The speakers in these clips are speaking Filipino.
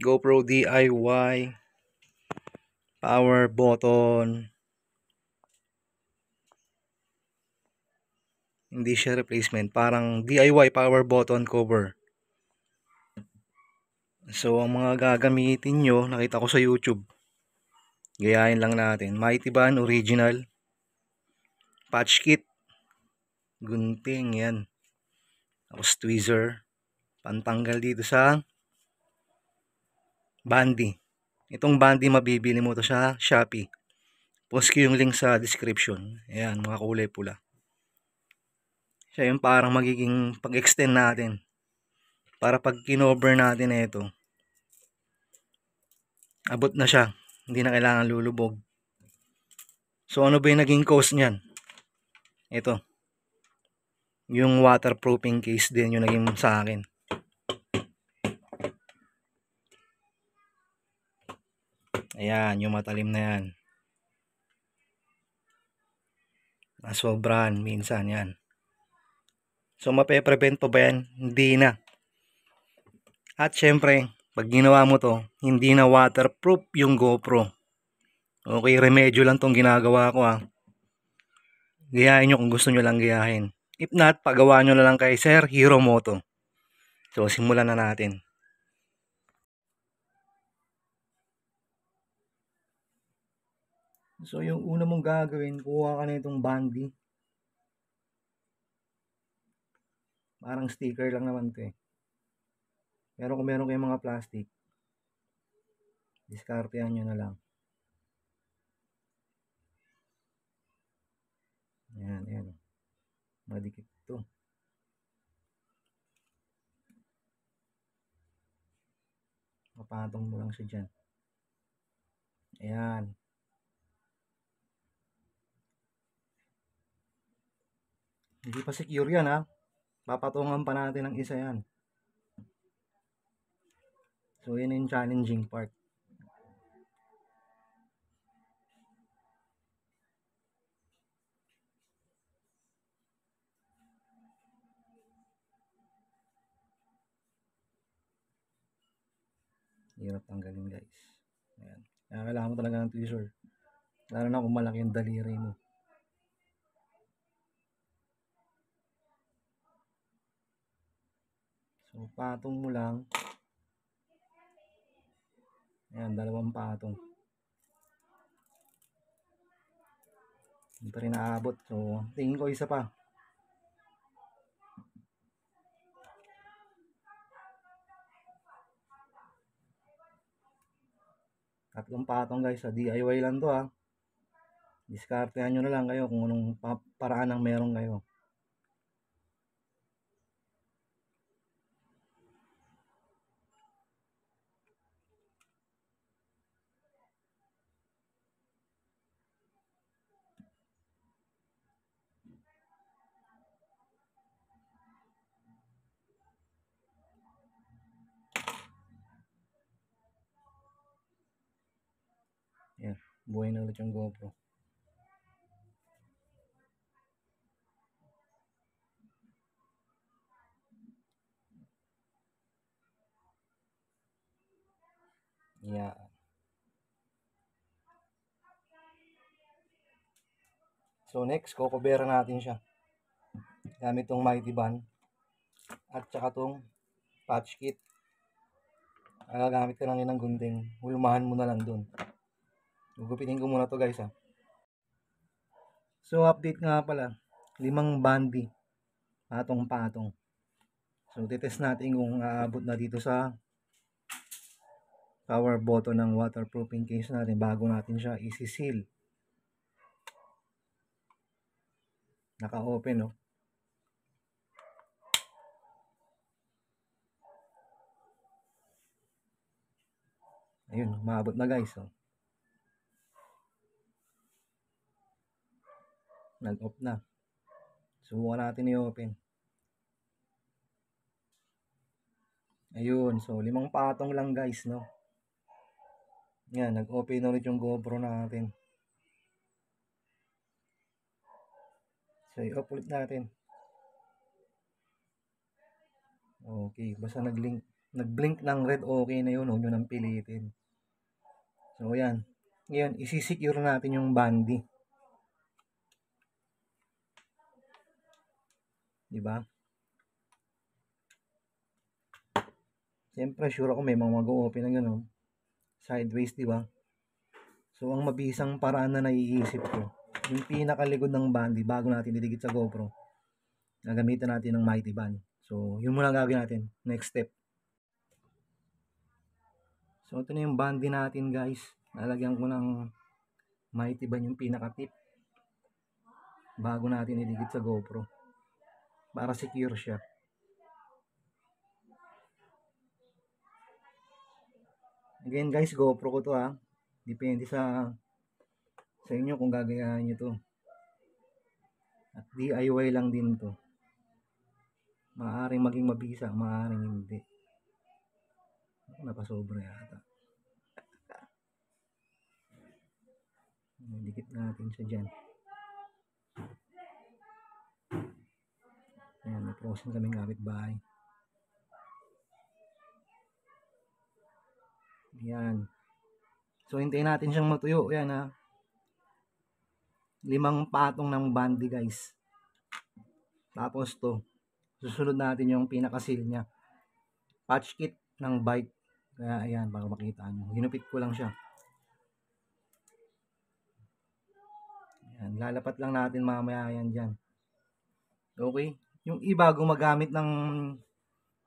GoPro DIY power button. Hindi siya replacement, parang DIY power button cover. So ang mga gagamitin nyo, nakita ko sa YouTube, gayahin lang natin. Mighty Band original, patch kit, gunting, yan, tapos tweezer, pantanggal dito sa bandy. Itong bandy mabibili mo to sa Shopee. Post ko yung link sa description. Ayan, mga kulay pula. Siya yung parang magiging pag-extend natin. Para pag kinover natin ito, abot na siya. Hindi na kailangan lulubog. So ano ba yung naging cause niyan? Ito. Yung waterproofing case din yung naging sa akin. Ayan, yung matalim na yan. Nasobran minsan yan. So mape-prevent pa ba yan? Hindi na. At syempre, pag ginawa mo to, hindi na waterproof yung GoPro. Okay, remedyo lang tong ginagawa ko ha. Gayahin nyo kung gusto nyo lang gayahin. If not, pagawa nyo na lang kay Sir Hero Moto. So simulan na natin. So yung una mong gagawin, kuha ka na itong bandy. Parang sticker lang naman ito eh. Pero kung meron kayong mga plastic, diskartehan nyo na lang. Ayan, ayan. Madikit ito. Mapatong mo lang siya dyan. Ayan. Hindi pa secure yan ha. Papatungan pa natin ng isa yan. So yun yung challenging part. Hirap tanggalin guys. Ayan. Kaya kailangan mo talaga ng tweezer. Lalo na kung malaki yung daliri mo. So patong mo lang. Ayan, dalawang patong. Hindi pa rin naabot. So tingin ko isa pa. Tatlong patong guys. Sa DIY lang to ha. Diskartehan nyo na lang kayo kung anong paraan ang meron kayo. Ayan, buhay na ulit yung GoPro. Yeah. So next, kukubera natin siya. Gamit tong Mighty Band. At saka tong patch kit. Gagamit ka lang yun ng gunting. Hulmahan mo na lang dun. Gugupitin ko muna to guys ha. So update nga pala. 5 bandy. Patong-patong. So titest natin kung aabot na dito sa power button ng waterproofing case natin bago natin siya isi-seal. Naka-open no. Ayun, maabot na guys. Oh. Nag-off na. Subukan natin i-open. Ayun, so 5 patong lang guys, no. Yan, nag-open na ulit yung GoPro natin. So, i-off ulit natin. Okay, basta nag-link. Nag-blink ng red, okay na yun. Huwag nyo nang pilitin. So, yan. Ngayon, isi-secure natin yung bandy. Diba? Siyempre, sure ako may mga mag-open na gano'n. Sideways, diba? So, ang mabisang paraan na naiisip ko, yung pinakalikod ng bandy bago natin didikit sa GoPro, gagamitan natin ng Mighty Band. So, yun muna gagawin natin. Next step. So, ito na yung bandy natin, guys. Lalagyan ko ng Mighty Band yung pinaka-tip bago natin idikit sa GoPro para secure siya. Again, guys, GoPro ko to ha. Depende sa inyo kung gagayahin nyo to. At DIY lang din to. Maaaring maging mabisa, maaaring hindi. Napasobra yata. Dikit natin siya dyan. Ayan, may frozen kaming kapitbahay. Ayan. So, hintayin natin siyang matuyo. Ayan ha. 5 patong ng bandy, guys. Tapos to, susunod natin yung pinaka-seal niya. Patch kit ng bike. Kaya ayan, para makita nyo. Ginupit ko lang siya. Ayan, lalapat lang natin mamaya yan dyan. Okay? Yung iba gumagamit ng,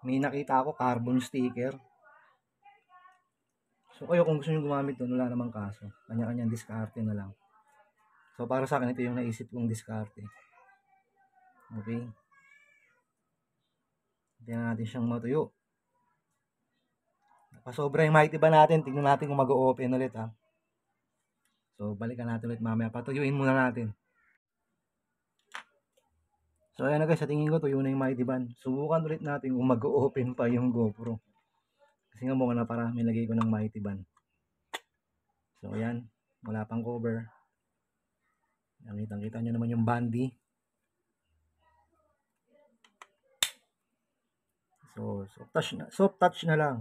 may nakita ako, carbon sticker. So kayo kung gusto nyo gumamit doon, wala namang kaso. Kanya-kanyang diskarte na lang. So para sa akin, ito yung naisip kong diskarte. Okay? Tingnan natin siyang matuyo. Pasobra yung Mighty Band natin. Tingnan natin kung mag-open ulit ha. So balikan natin ulit mamaya. Patuyuin muna natin. So ayan na guys, sa tingin ko tuyo na yung Mighty Band. Subukan ulit natin kung mag-open pa yung GoPro. Kasi nga mukha na parami lagay ko ng Mighty Band. So ayan, wala pang cover. Nakita nyo naman yung bandy. So soft touch na lang.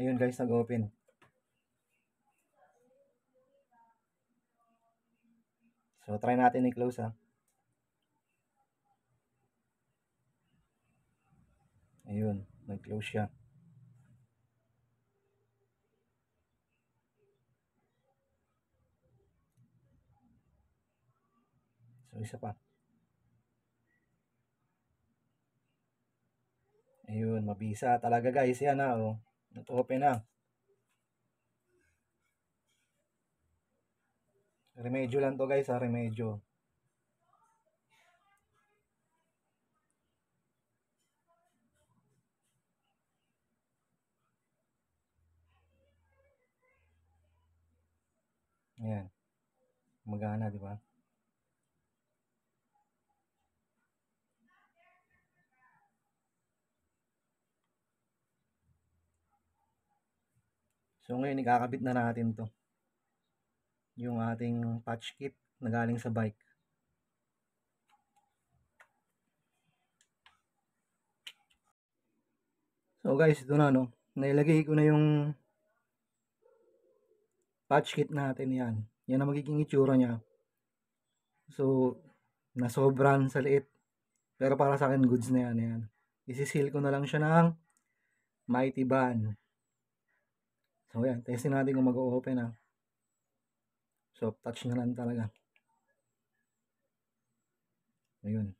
Ayun guys, nag-open. So try natin i-close ha. Ayun, nag-close siya. So isa pa. Ayun, mabisa talaga guys. Yan na oh. Nag-open na. Remedyo lang to guys ha, remedyo. Ayan. Magana, di ba? So ngayon, ikakabit na natin to. Yung ating patch kit na galing sa bike. So guys, ito na no. Nailagay ko na yung patch kit natin yan. Yan ang magiging itsura niya. So, nasobran sa liit. Pero para sa akin, goods na yan. Yan. Isisil ko na lang siya ng Mighty Band. So, yan. Testing natin kung mag-open ha. Soft touch na lang talaga. Ayun.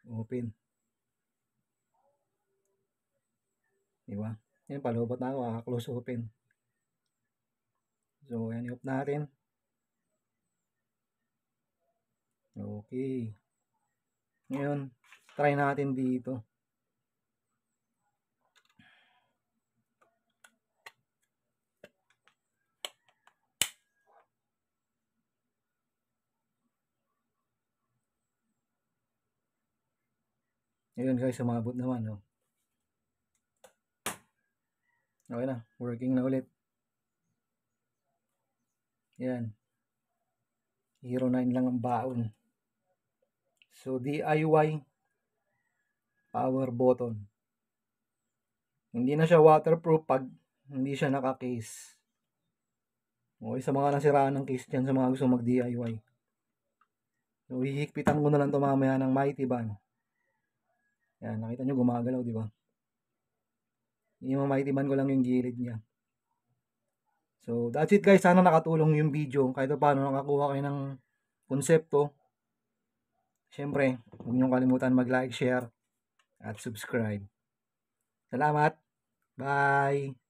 Open. Diba? Yan, palubot na ako. Close open. So, yan. I-off natin. Okay. Ngayon, try natin dito. Ngayon guys, sumabot naman. Oh. Okay na. Working na ulit. Yan. Hero 9 lang ang baon. So, DIY power button. Hindi na siya waterproof pag hindi siya naka-case. Okay, sa mga nasiraan ng case dyan, sa mga gusto mag-DIY. So, hihigpitan ko na lang ito mamaya ng Mighty Band. Yan, nakita nyo gumagalaw, di ba? Yung Mighty Band ko lang yung gilid niya. So, that's it guys. Sana nakatulong yung video. Kahit paano nakakuha kayo ng konsepto. Siyempre, huwag niyong kalimutan mag-like, share, at subscribe. Salamat! Bye!